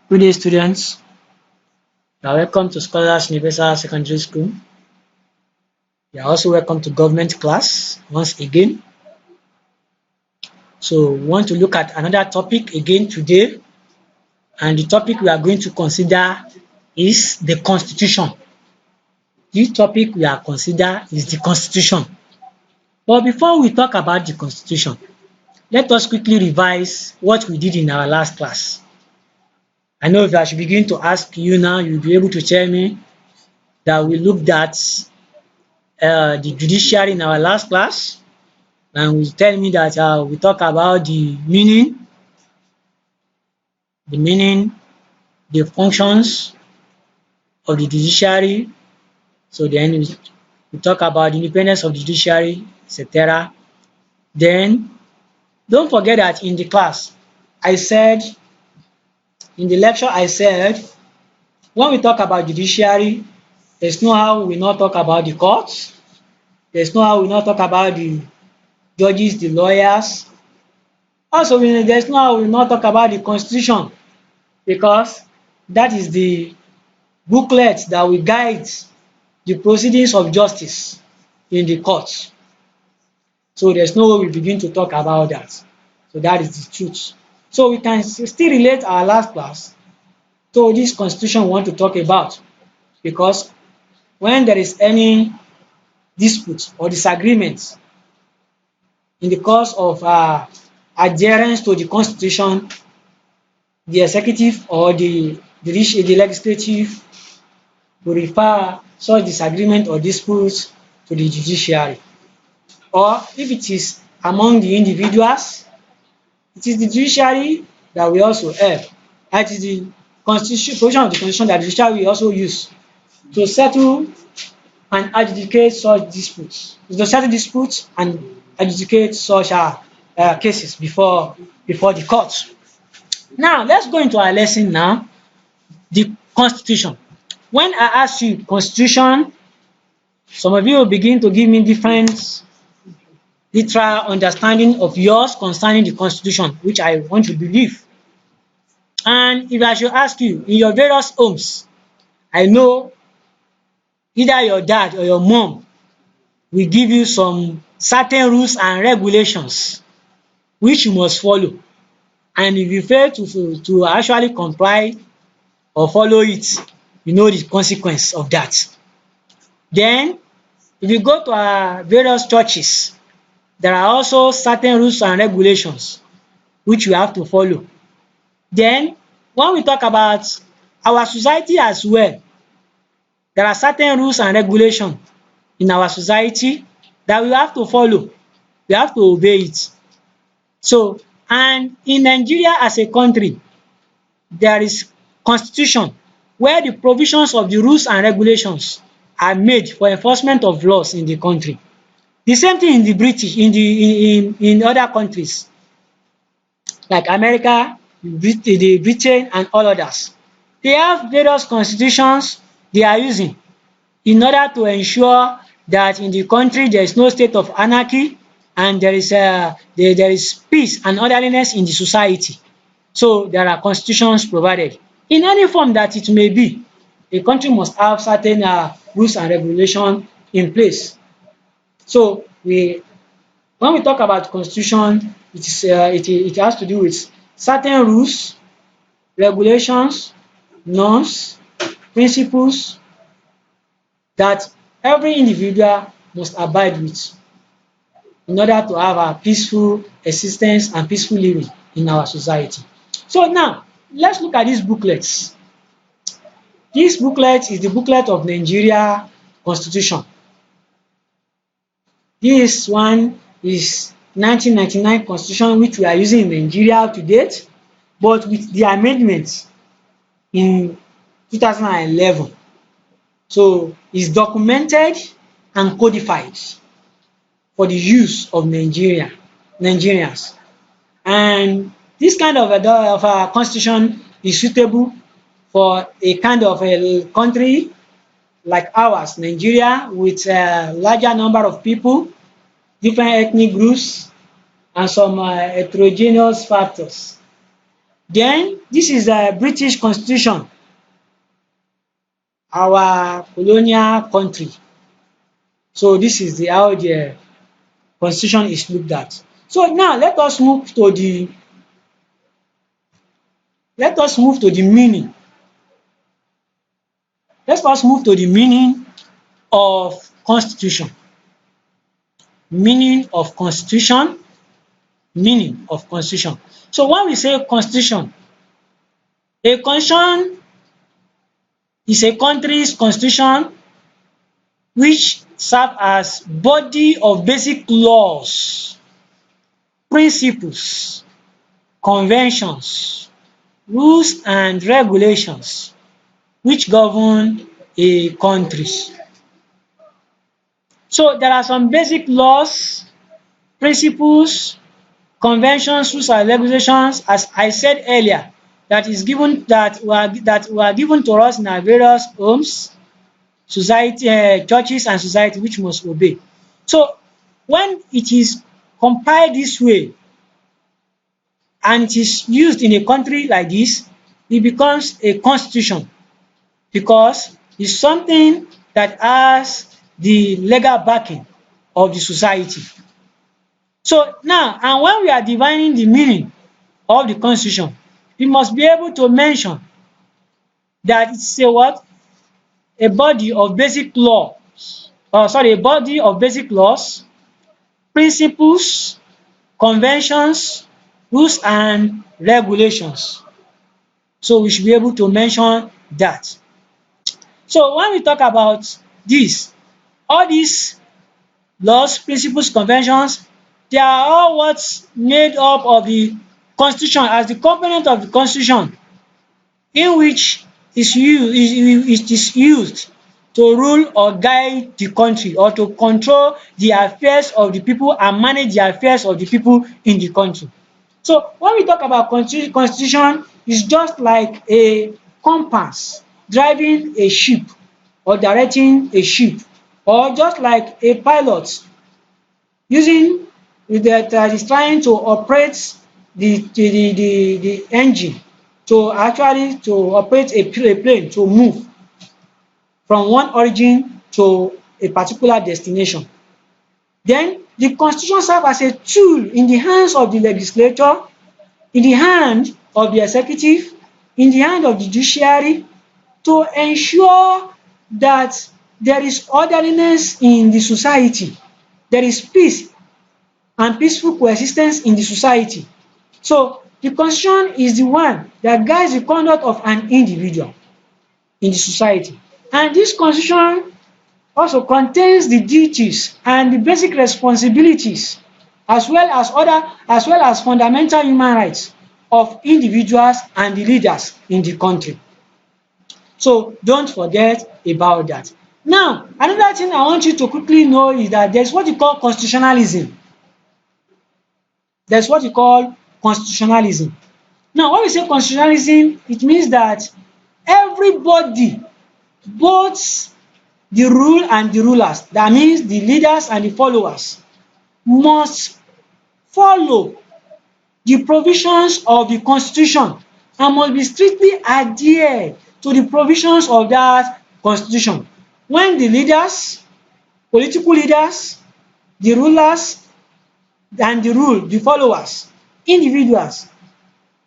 Good day, students. You are welcome to Scholars Universal Secondary School. You are also welcome to government class once again. So, we want to look at another topic again today, and the topic we are going to consider is the Constitution. This topic we are consider is the Constitution. But before we talk about the Constitution, let us quickly revise what we did in our last class. I know if I should begin to ask you now, you'll be able to tell me that we looked at the judiciary in our last class, and will tell me that we talk about the meaning, the functions of the judiciary. So then we talk about the independence of the judiciary, etc. Then don't forget that in the class, in the lecture I said, when we talk about judiciary, there's no how we not talk about the courts, there's no how we not talk about the judges, the lawyers. Also, there's no how we not talk about the constitution, because that is the booklet that will guide the proceedings of justice in the courts. So there's no way we begin to talk about that. So that is the truth. So we can still relate our last class to this constitution we want to talk about, because when there is any dispute or disagreement in the course of adherence to the constitution, the executive or the legislative will refer such disagreement or disputes to the judiciary. Or if it is among the individuals, it is the judiciary that we also help. That is the provision of the constitution that the judiciary will also use to settle and adjudicate such disputes. To settle disputes and adjudicate such cases before the court. Now let's go into our lesson now. The Constitution. When I ask you Constitution, some of you will begin to give me different literal understanding of yours concerning the Constitution, which I want to believe. And if I should ask you, in your various homes, I know either your dad or your mom will give you some certain rules and regulations which you must follow. And if you fail to actually comply or follow it, you know the consequence of that. Then, if you go to our various churches, there are also certain rules and regulations which you have to follow. Then, when we talk about our society as well, there are certain rules and regulations in our society that we have to follow. We have to obey it. So, and in Nigeria as a country, there is constitution where the provisions of the rules and regulations are made for enforcement of laws in the country. The same thing in the British, in other countries like America, the Britain and all others. They have various constitutions they are using in order to ensure that in the country there is no state of anarchy and there is peace and orderliness in the society. So there are constitutions provided. In any form that it may be, a country must have certain rules and regulations in place. So when we talk about constitution, it has to do with certain rules, regulations, norms, principles that every individual must abide with in order to have a peaceful existence and peaceful living in our society. So now, let's look at these booklets. This booklet is the booklet of Nigeria Constitution. This one is 1999 Constitution, which we are using in Nigeria to date, but with the amendments in 2011. So it's documented and codified for the use of Nigerians. And this kind of a constitution is suitable for a kind of a country like ours, Nigeria, with a larger number of people, different ethnic groups, and some heterogeneous factors. Then this is the British Constitution, our colonial country. So this is how the constitution is looked at. So now let us move to the meaning. Let us move to the meaning of constitution. Meaning of constitution. Meaning of constitution. So when we say constitution, a constitution is a country's constitution which serve as body of basic laws, principles, conventions, rules and regulations which govern a country. So there are some basic laws, principles, conventions, rules and regulations, as I said earlier, that were given to us in our various homes, society, churches and society, which must obey. So when it is compiled this way and it is used in a country like this, it becomes a constitution because it's something that has the legal backing of the society. So now, and when we are defining the meaning of the constitution, we must be able to mention that it's a what? A body of basic laws, a body of basic laws, principles, conventions, rules and regulations. So we should be able to mention that. So when we talk about this, all these laws, principles, conventions, they are all what's made up of the constitution as the component of the constitution in which it is used to rule or guide the country or to control the affairs of the people and manage the affairs of the people in the country. So when we talk about constitution, it's just like a compass driving a ship or directing a ship, or just like a pilot using that is trying to operate the engine to actually to operate a plane to move from one origin to a particular destination. Then the constitution serve as a tool in the hands of the legislature, in the hand of the executive, in the hand of the judiciary to ensure that there is orderliness in the society, there is peace and peaceful coexistence in the society. So the constitution is the one that guides the conduct of an individual in the society. And this constitution also contains the duties and the basic responsibilities as well as fundamental human rights of individuals and the leaders in the country. So don't forget about that. Now, another thing I want you to quickly know is that there's what you call constitutionalism. There's what you call constitutionalism. Now, when we say constitutionalism, it means that everybody, both the rule and the rulers, that means the leaders and the followers, must follow the provisions of the constitution and must be strictly adhere to the provisions of that constitution. When the leaders, political leaders, the rulers and the followers, individuals,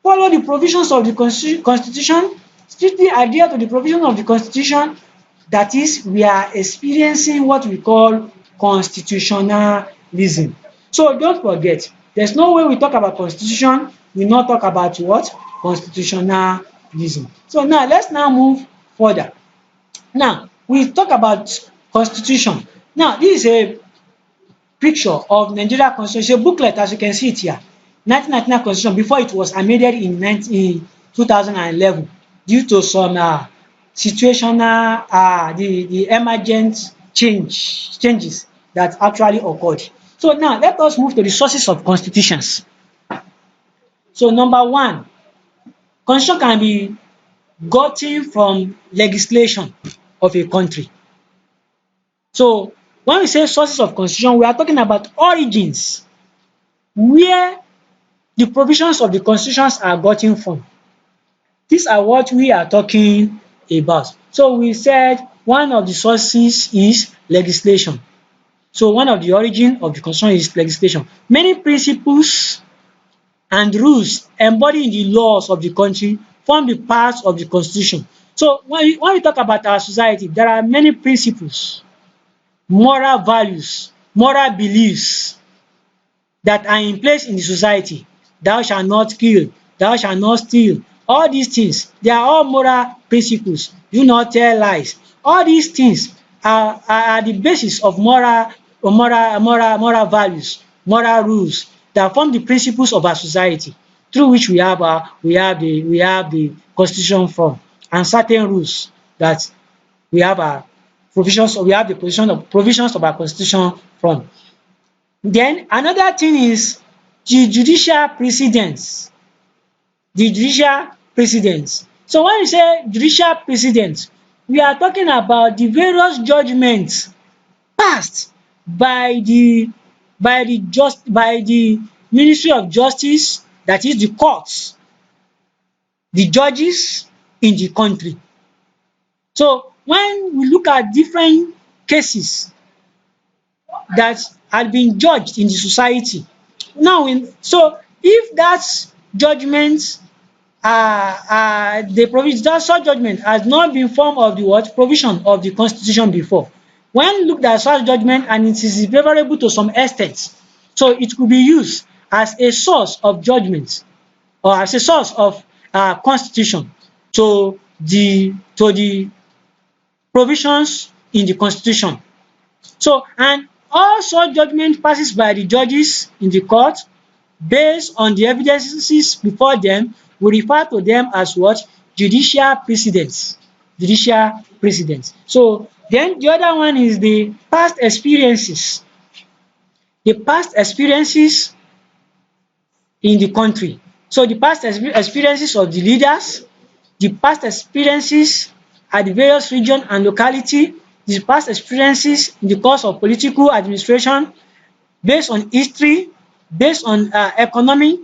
follow the provisions of the constitution, strictly adhere to the provisions of the constitution, that is, we are experiencing what we call constitutionalism. So don't forget, there's no way we talk about constitution, we not talk about what? Constitutionalism. So now let's now move further. Now we talk about constitution. Now this is a picture of Nigeria constitution. It's a booklet, as you can see it here. 1999 constitution, before it was amended in 2011 due to some situational the emergent changes that actually occurred. So now let us move to the sources of constitutions. So number one, constitution can be gotten from legislation of a country. So when we say sources of constitution, we are talking about origins, where the provisions of the constitutions are gotten from. These are what we are talking about. So we said one of the sources is legislation. So one of the origin of the constitution is legislation. Many principles and rules embodied in the laws of the country form the part of the constitution. So when we talk about our society, there are many principles, moral values, moral beliefs that are in place in the society. Thou shalt not kill, thou shalt not steal. All these things, they are all moral principles. Do not tell lies. All these things are the basis of moral values, moral rules that form the principles of our society, through which we have the constitution from, and certain rules that we have our we have the provisions of our constitution from. Then another thing is the judicial precedents. The judicial precedents. So when we say judicial precedents, we are talking about the various judgments passed by the Ministry of Justice, that is the courts, the judges in the country. So when we look at different cases that had been judged in the society, now so if that judgment the provision that such judgment has not been form of the what provision of the constitution before, when looked at such judgment and it is favourable to some extent, so it could be used as a source of judgment or as a source of constitution to the provisions in the constitution. So and all such judgment passes by the judges in the court based on the evidences before them. We refer to them as what? Judicial precedents. Judicial precedents. So then the other one is the past experiences. The past experiences in the country. So the past experiences of the leaders, the past experiences at the various region and locality, the past experiences in the course of political administration based on history, based on economy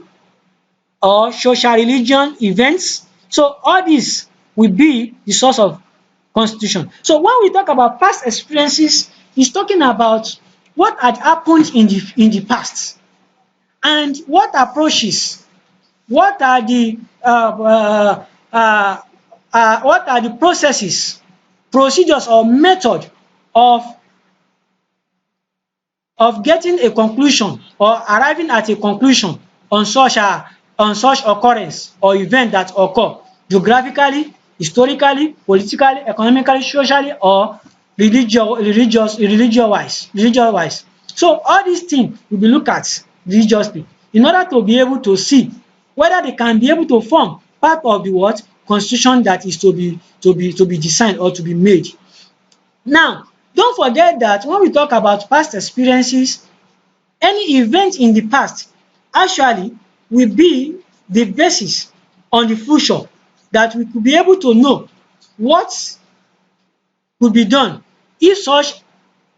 or social religion events. So all this will be the source of constitution. So when we talk about past experiences, it's talking about what had happened in the past and what approaches, what are the processes, procedures or method of getting a conclusion or arriving at a conclusion on such occurrence or event that occur geographically, historically, politically, economically, socially or religious wise. So all these things will be looked at religiously in order to be able to see whether they can be able to form part of the what constitution that is to be designed or to be made. Now don't forget that when we talk about past experiences, any event in the past actually will be the basis on the future that we could be able to know what could be done if such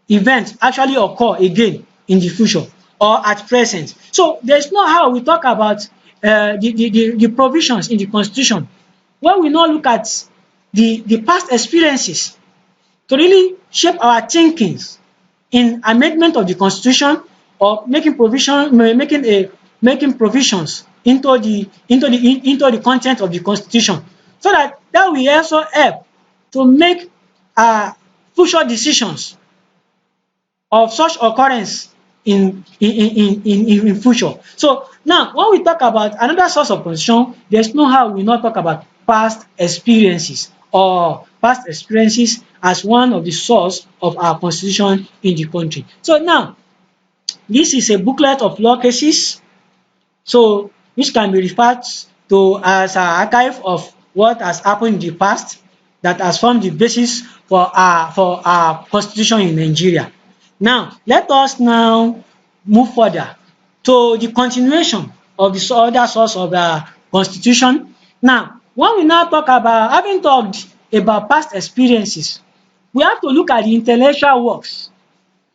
event actually occur again in the future or at present. So there's no how we talk about the provisions in the constitution when we not look at the past experiences to really shape our thinkings in amendment of the constitution or making provisions into the content of the constitution, so that will also help to make future decisions of such occurrence in future. So now when we talk about another source of constitution, there's no how we not talk about past experiences as one of the source of our constitution in the country. So now this is a booklet of law cases, so which can be referred to as an archive of what has happened in the past that has formed the basis for our constitution in Nigeria. Now let us now move further to the continuation of the other source of the constitution. Now when we now talk about, having talked about past experiences, we have to look at the intellectual works.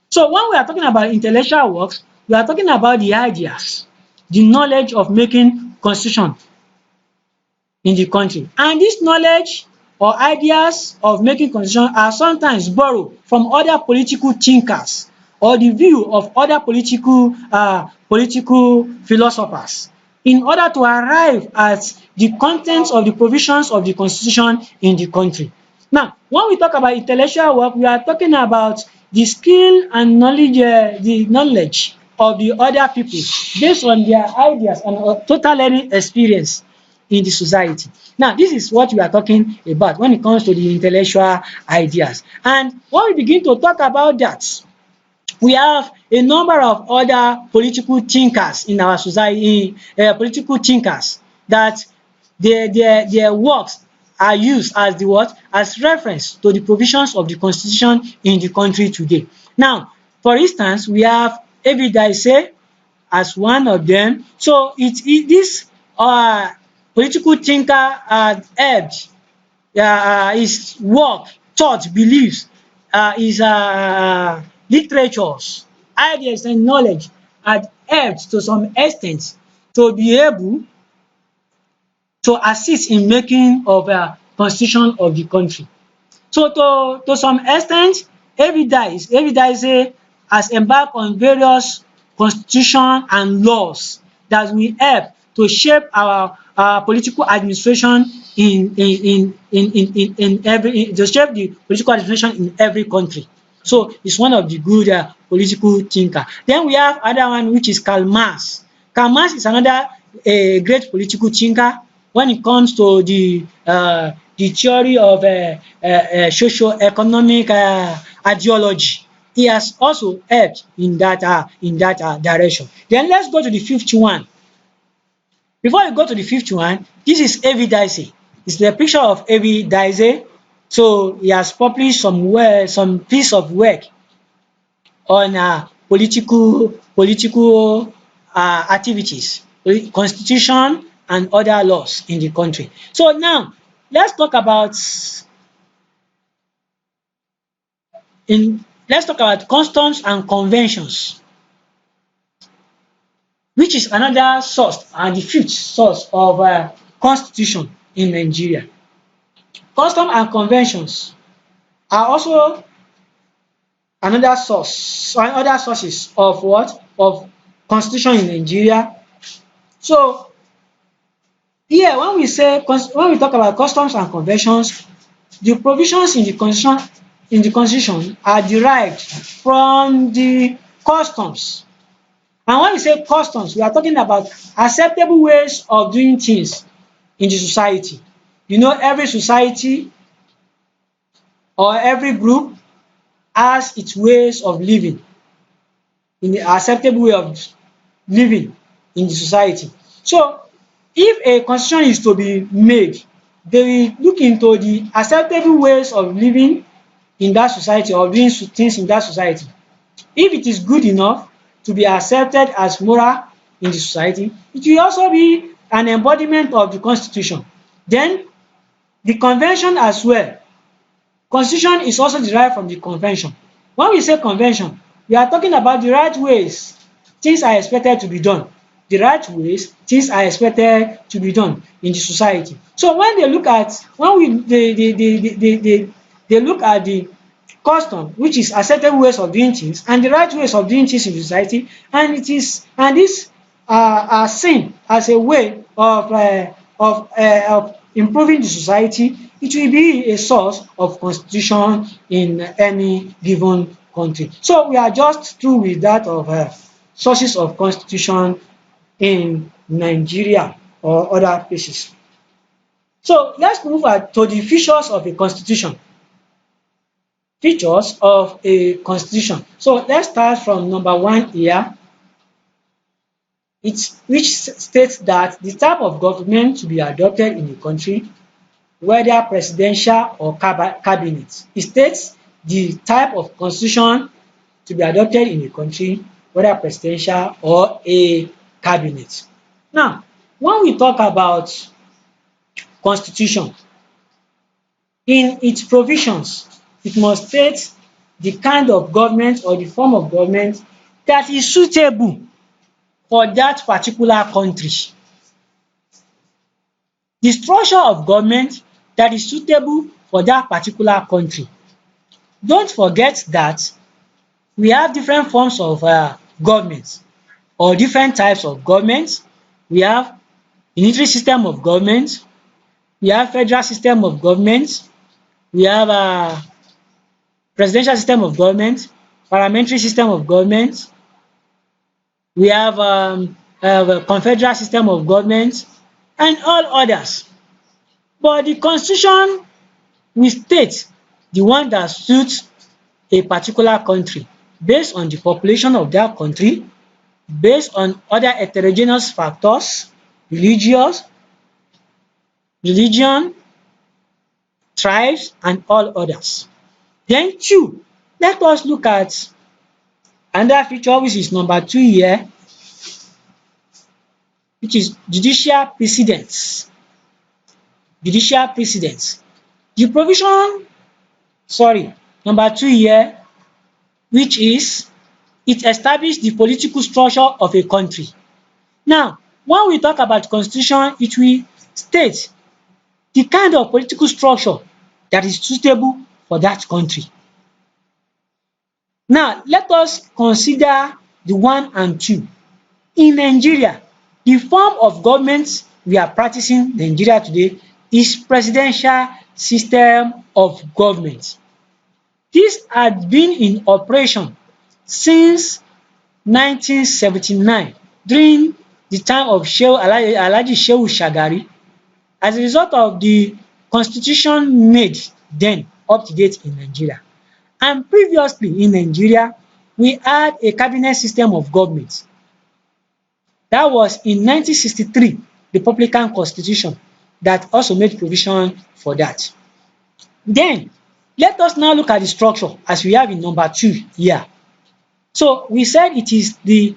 So when we are talking about intellectual works, we are talking about the ideas, the knowledge of making constitution in the country. And this knowledge or ideas of making constitution are sometimes borrowed from other political thinkers or the view of other political philosophers in order to arrive at the contents of the provisions of the constitution in the country. Now, when we talk about intellectual work, we are talking about the skill and knowledge, the knowledge of the other people based on their ideas and total learning experience in the society. Now, this is what we are talking about when it comes to the intellectual ideas. And when we begin to talk about that, we have a number of other political thinkers in our society, political thinkers that their works are used as the what? As reference to the provisions of the constitution in the country today. Now, for instance, we have Evidise as one of them. So this political thinker helped his work, thought, beliefs, his literatures, ideas and knowledge had helped to some extent to be able to assist in making of constitution of the country. So to some extent, Evidise has embarked on various constitution and laws that will help to shape our political administration in every to shape the political administration in every country. So it's one of the good political thinker. Then we have other one which is Karl Marx. Karl Marx is another great political thinker when it comes to the theory of socio-economic ideology. He has also helped in that direction. Then let's go to the fifth one. Before we go to the fifth one, this is Evidise. It's the picture of Evidise. So he has published some piece of work on political activities, constitution and other laws in the country. So now let's talk about customs and conventions, which is another source and the fifth source of constitution in Nigeria. Custom and conventions are also another source and other sources of what? Of constitution in Nigeria. So here when we talk about customs and conventions, the provisions in the constitution are derived from the customs. And when we say customs, we are talking about acceptable ways of doing things in the society. You know, every society or every group has its ways of living, in the acceptable way of living in the society. So if a constitution is to be made, they will look into the acceptable ways of living in that society or doing things in that society. If it is good enough to be accepted as moral in the society, it will also be an embodiment of the constitution. Then the convention as well. Constitution is also derived from the convention. When we say convention, we are talking about the right ways things are expected to be done. The right ways things are expected to be done in the society. So when they look at they look at the custom, which is acceptable ways of doing things, and the right ways of doing things in the society, and these are seen as a way of improving the society, it will be a source of constitution in any given country. So we are just through with that of sources of constitution in Nigeria or other places. So let's move on to the features of a constitution. Features of a constitution. So let's start from number 1 here. Which states that the type of government to be adopted in the country, whether presidential or cabinet. It states the type of constitution to be adopted in the country, whether presidential or a cabinet. Now, when we talk about constitution, in its provisions, it must state the kind of government or the form of government that is suitable for that particular country. the structure of government that is suitable for that particular country. Don't forget that we have different forms of government or different types of government. We have unitary system of government, we have federal system of government, we have presidential system of government, parliamentary system of government, we have confederal system of government and all others. But the constitution will state the one that suits a particular country based on the population of that country, based on other heterogeneous factors, religious, religion, tribes and all others. Then two, let us look at another feature which is number two here, which is judicial precedence. Judicial precedence. The provision, number two here, which is it established the political structure of a country. Now, when we talk about constitution, it will state the kind of political structure that is suitable for that country. Now, let us consider the one and two. In Nigeria, the form of government we are practicing in Nigeria today is presidential system of government. This had been in operation since 1979 during the time of Alhaji Shehu Shagari as a result of the constitution made then up to date in Nigeria. And previously in Nigeria, we had a cabinet system of government. That was in 1963, Republican Constitution that also made provision for that. Then, let us now look at the structure as we have in number two here. So, we said it is the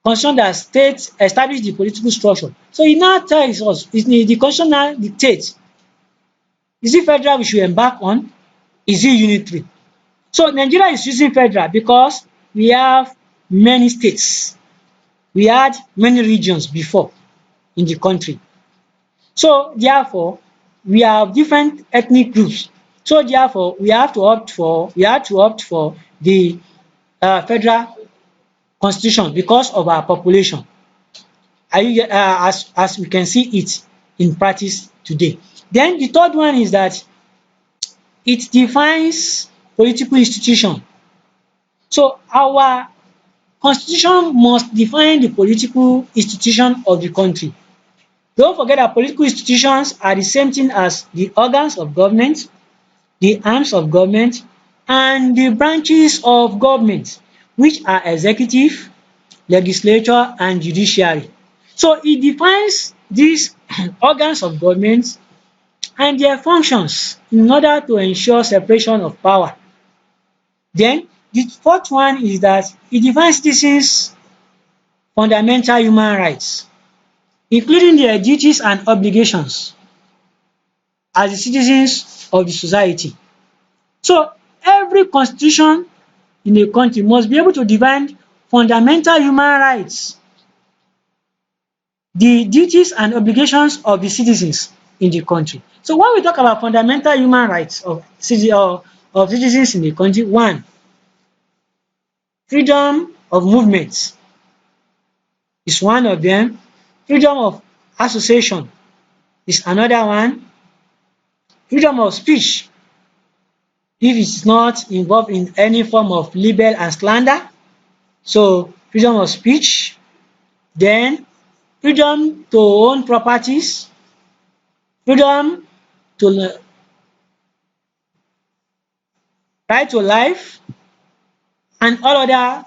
constitution that states establish the political structure. So, it now tells us, the constitution now dictates, is it federal we should embark on? Is it unitary? So, Nigeria is using federal because we have many states. We had many regions before in the country. So, therefore, we have different ethnic groups. So, therefore, we have to opt for the federal constitution because of our population. As we can see it in practice today. Then the third one is that it defines political institution. So our constitution must define the political institution of the country. Don't forget that political institutions are the same thing as the organs of government, the arms of government, and the branches of government, which are executive, legislature, and judiciary. So it defines these organs of government and their functions in order to ensure separation of power. Then the fourth one is that it defines citizens' fundamental human rights, including their duties and obligations as the citizens of the society. So every constitution in a country must be able to define fundamental human rights, the duties and obligations of the citizens in the country. So when we talk about fundamental human rights of citizens in the country, one, freedom of movement is one of them. Freedom of association is another one. Freedom of speech, if it is not involved in any form of libel and slander, so freedom of speech. Then freedom to own properties, freedom to right to life, and all other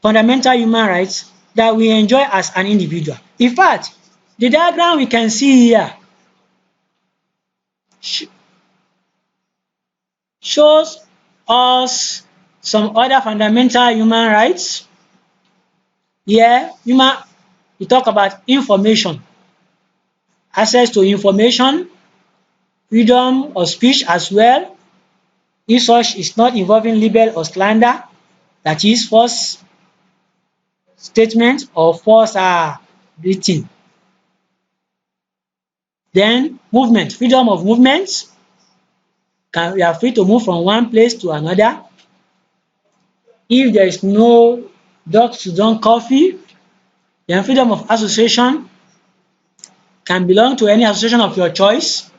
fundamental human rights that we enjoy as an individual. In fact, the diagram we can see here shows us some other fundamental human rights. Here, we talk about information, access to information, freedom of speech as well, if such is not involving libel or slander, that is false statement or false written. Then movement, freedom of movement. We are free to move from one place to another. If there is no dusk to dawn curfew, then freedom of association can belong to any association of your choice.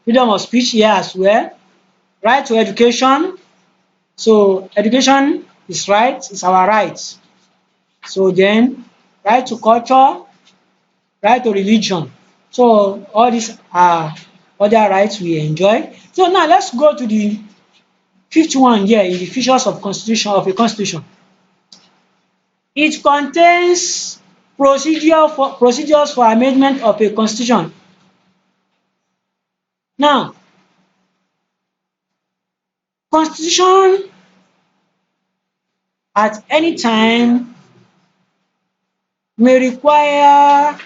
Freedom of speech here as well. Right to education. So education is right, it's our right. So then right to culture, right to religion. So all these are other rights we enjoy. So now let's go to the fifth one here in the features of a constitution. It contains procedures for amendment of a constitution. Now, constitution at any time may require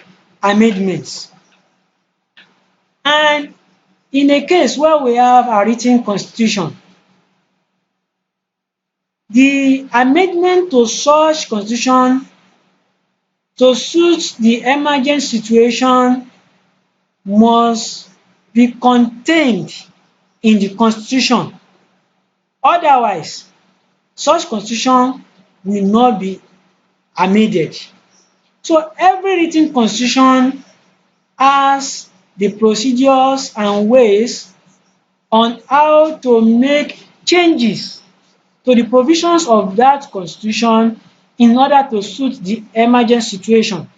amendments, and in a case where we have a written constitution, the amendment to such constitution to suit the emergent situation must be contained in the constitution. Otherwise, such constitution will not be amended. So every written constitution has the procedures and ways on how to make changes to the provisions of that constitution in order to suit the emergent situation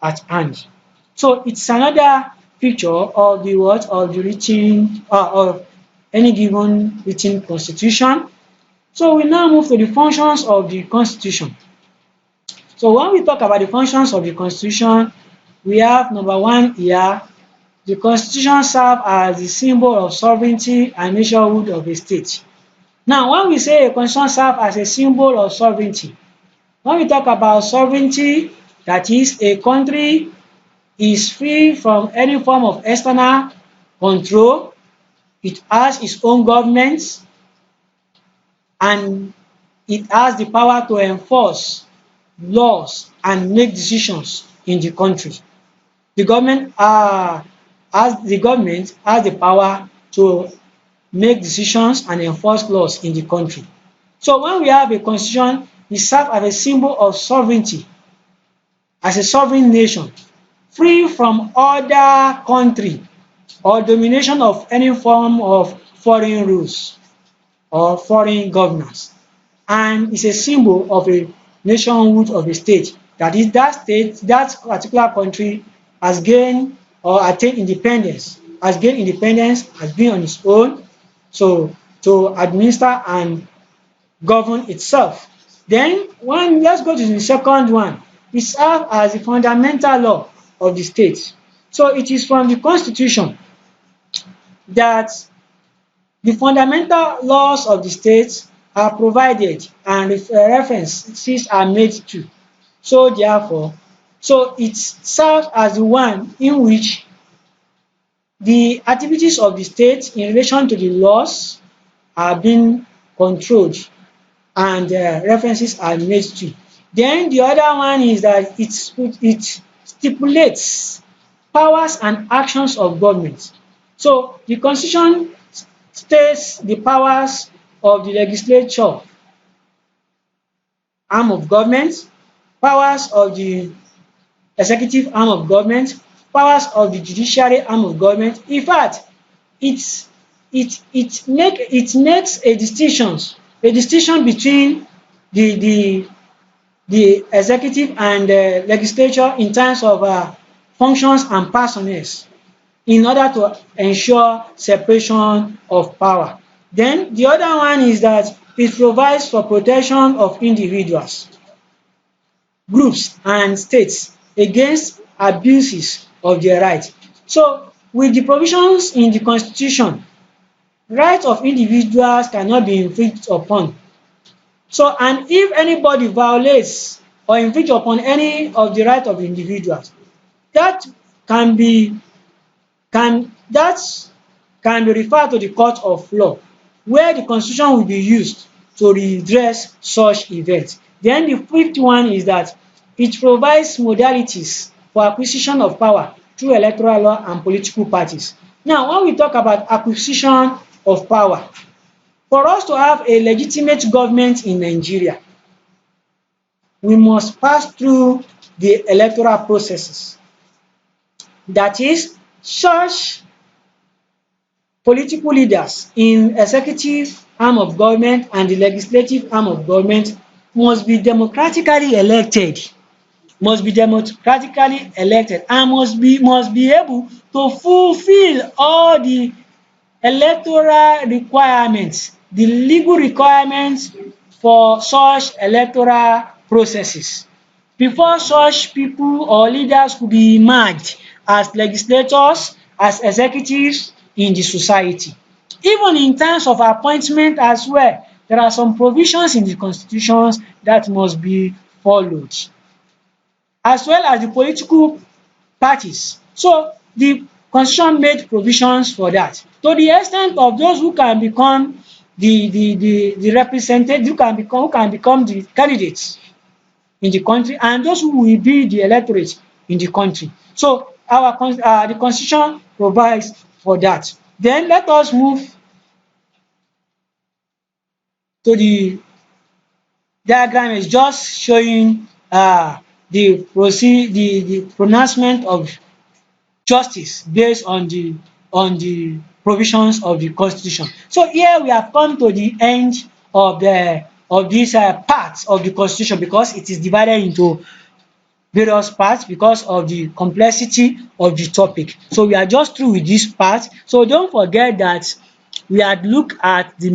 at hand. So it's another feature of the what of the written of any given written constitution. So we now move to the functions of the constitution. So when we talk about the functions of the constitution, we have number one here, the constitution serves as the symbol of sovereignty and nationhood of a state. Now when we say a constitution serves as a symbol of sovereignty, when we talk about sovereignty, that is, a country is free from any form of external control, it has its own government, and it has the power to enforce laws and make decisions in the country. The government has the power to make decisions and enforce laws in the country. So when we have a constitution, it serves as a symbol of sovereignty, as a sovereign nation, free from other country or domination of any form of foreign rules or foreign governance, and is a symbol of a nationhood of a state. That is, that state, that particular country has gained or attained independence, has been on its own, so to administer and govern itself. Then let's go to the second one. It serves as the fundamental law of the state. So it is from the constitution that the fundamental laws of the state are provided and references are made to. So therefore, it serves as the one in which the activities of the state in relation to the laws are being controlled and references are made to. Then the other one is that it stipulates powers and actions of government. So the constitution states the powers of the legislature arm of government, powers of the executive arm of government, powers of the judiciary arm of government. In fact, it makes a distinction between the executive and legislature in terms of functions and personnel in order to ensure separation of power. Then the other one is that it provides for protection of individuals, groups and states against abuses of their rights. So with the provisions in the constitution, rights of individuals cannot be infringed upon. So, and if anybody violates or infringe upon any of the rights of individuals, that can be referred to the court of law, where the constitution will be used to redress such events. Then the fifth one is that it provides modalities for acquisition of power through electoral law and political parties. Now, when we talk about acquisition of power, for us to have a legitimate government in Nigeria, we must pass through the electoral processes. That is, such political leaders in executive arm of government and the legislative arm of government must be democratically elected, and must be able to fulfill all the electoral requirements, the legal requirements for such electoral processes before such people or leaders could be emerged as legislators, as executives in the society. Even in terms of appointment as well, there are some provisions in the constitutions that must be followed, as well as the political parties. So the constitution made provisions for that. To the extent of those who can become the representative, who can become the candidates in the country, and those who will be the electorate in the country. So the constitution provides for that. Then let us move to the diagram. Is just showing the pronouncement of justice based on the provisions of the constitution. So here we have come to the end of this part of the constitution, because it is divided into various parts because of the complexity of the topic. So we are just through with this part. So don't forget that we had looked at the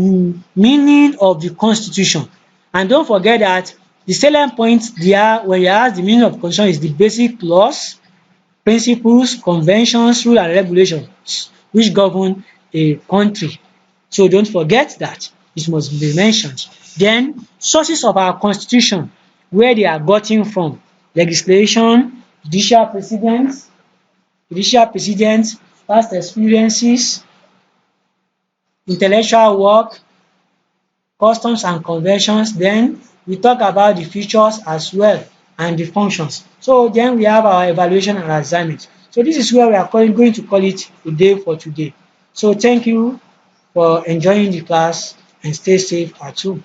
meaning of the constitution, and don't forget that the salient point there when you ask the meaning of the constitution is the basic laws, principles, conventions, rules and regulations which govern a country. So don't forget that it must be mentioned. Then sources of our constitution, where they are gotten from: legislation, judicial precedents, past experiences, intellectual work, customs and conventions. Then we talk about the features as well and the functions. So then we have our evaluation and assignment. So this is where we are going to call it a day for today. So thank you for enjoying the class, and stay safe at home.